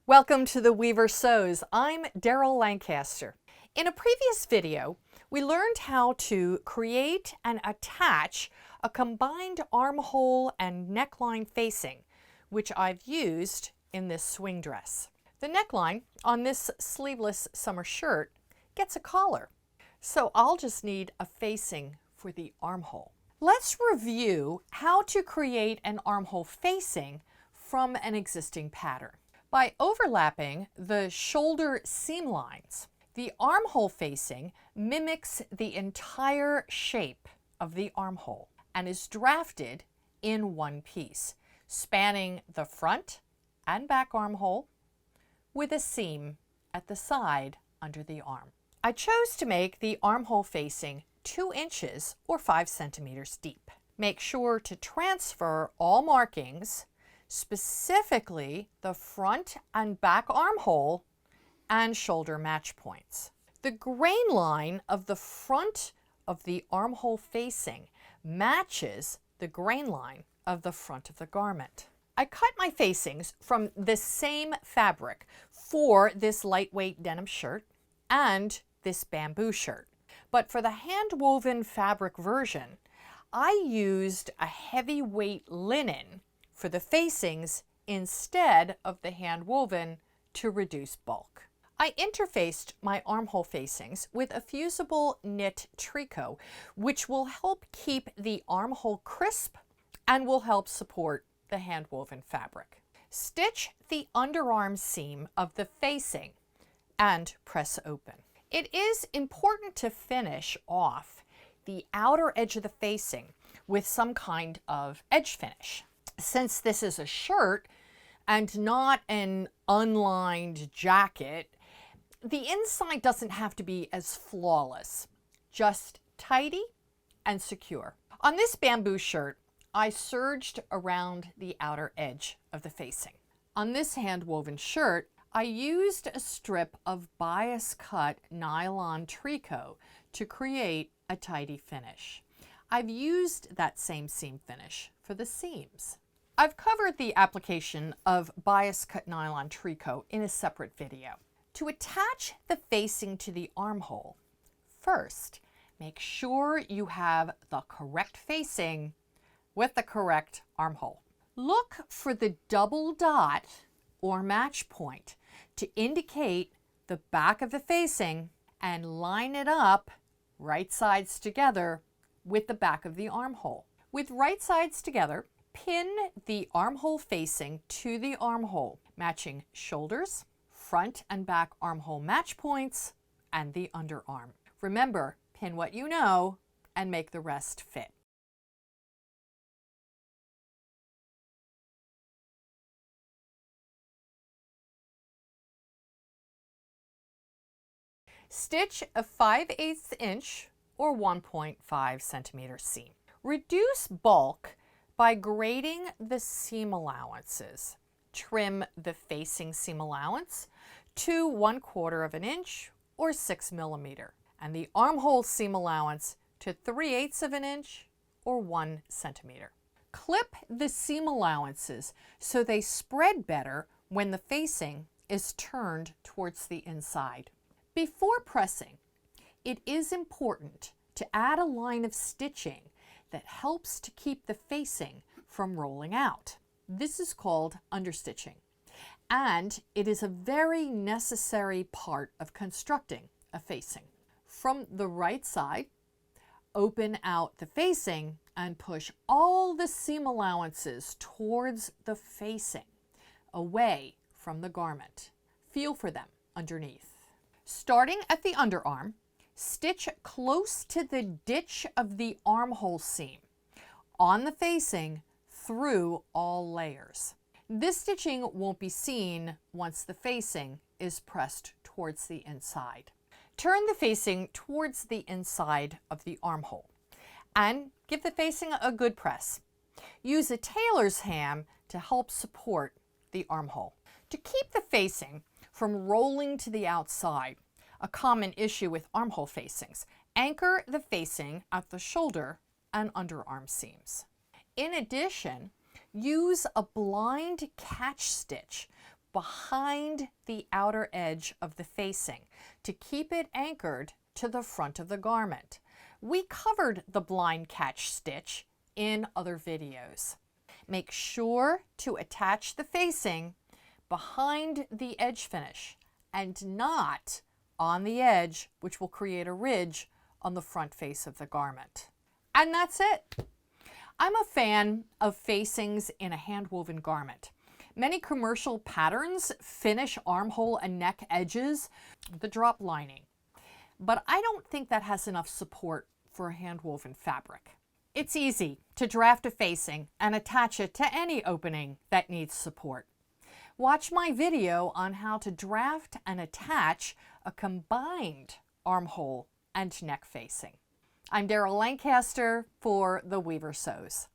Welcome to the Weaver Sews. I'm Daryl Lancaster. In a previous video, we learned how to create and attach a combined armhole and neckline facing, which I've used in this swing dress. The neckline on this sleeveless summer shirt gets a collar, so I'll just need a facing for the armhole. Let's review how to create an armhole facing from an existing pattern. By overlapping the shoulder seam lines, the armhole facing mimics the entire shape of the armhole and is drafted in one piece, spanning the front and back armhole with a seam at the side under the arm. I chose to make the armhole facing 2 inches or 5 centimeters deep. Make sure to transfer all markings, specifically the front and back armhole and shoulder match points. The grain line of the front of the armhole facing matches the grain line of the front of the garment. I cut my facings from the same fabric for this lightweight denim shirt and this bamboo shirt. But for the hand-woven fabric version, I used a heavyweight linen for the facings instead of the hand-woven to reduce bulk. I interfaced my armhole facings with a fusible knit tricot, which will help keep the armhole crisp and will help support the hand-woven fabric. Stitch the underarm seam of the facing and press open. It is important to finish off the outer edge of the facing with some kind of edge finish. Since this is a shirt and not an unlined jacket, the inside doesn't have to be as flawless, just tidy and secure. On this bamboo shirt, I serged around the outer edge of the facing. On this hand-woven shirt, I used a strip of bias cut nylon tricot to create a tidy finish. I've used that same seam finish for the seams. I've covered the application of bias cut nylon tricot in a separate video. To attach the facing to the armhole, first, make sure you have the correct facing with the correct armhole. Look for the double dot or match point to indicate the back of the facing and line it up right sides together with the back of the armhole. With right sides together, pin the armhole facing to the armhole, matching shoulders, front and back armhole match points, and the underarm. Remember, pin what you know and make the rest fit. Stitch a 5/8 inch or 1.5 centimeter seam. Reduce bulk by grading the seam allowances. Trim the facing seam allowance to 1/4 inch or 6 millimeter, and the armhole seam allowance to 3/8 inch or 1 centimeter. Clip the seam allowances so they spread better when the facing is turned towards the inside. Before pressing, it is important to add a line of stitching that helps to keep the facing from rolling out. This is called understitching, and it is a very necessary part of constructing a facing. From the right side, open out the facing and push all the seam allowances towards the facing, away from the garment. Feel for them underneath. Starting at the underarm, stitch close to the ditch of the armhole seam on the facing through all layers. This stitching won't be seen once the facing is pressed towards the inside. Turn the facing towards the inside of the armhole and give the facing a good press. Use a tailor's ham to help support the armhole. To keep the facing from rolling to the outside, a common issue with armhole facings, anchor the facing at the shoulder and underarm seams. In addition, use a blind catch stitch behind the outer edge of the facing to keep it anchored to the front of the garment. We covered the blind catch stitch in other videos. Make sure to attach the facing behind the edge finish and not on the edge, which will create a ridge on the front face of the garment. And that's it. I'm a fan of facings in a hand-woven garment. Many commercial patterns finish armhole and neck edges with the drop lining, but I don't think that has enough support for a hand-woven fabric. It's easy to draft a facing and attach it to any opening that needs support. Watch my video on how to draft and attach a combined armhole and neck facing. I'm Daryl Lancaster for The Weaver Sews.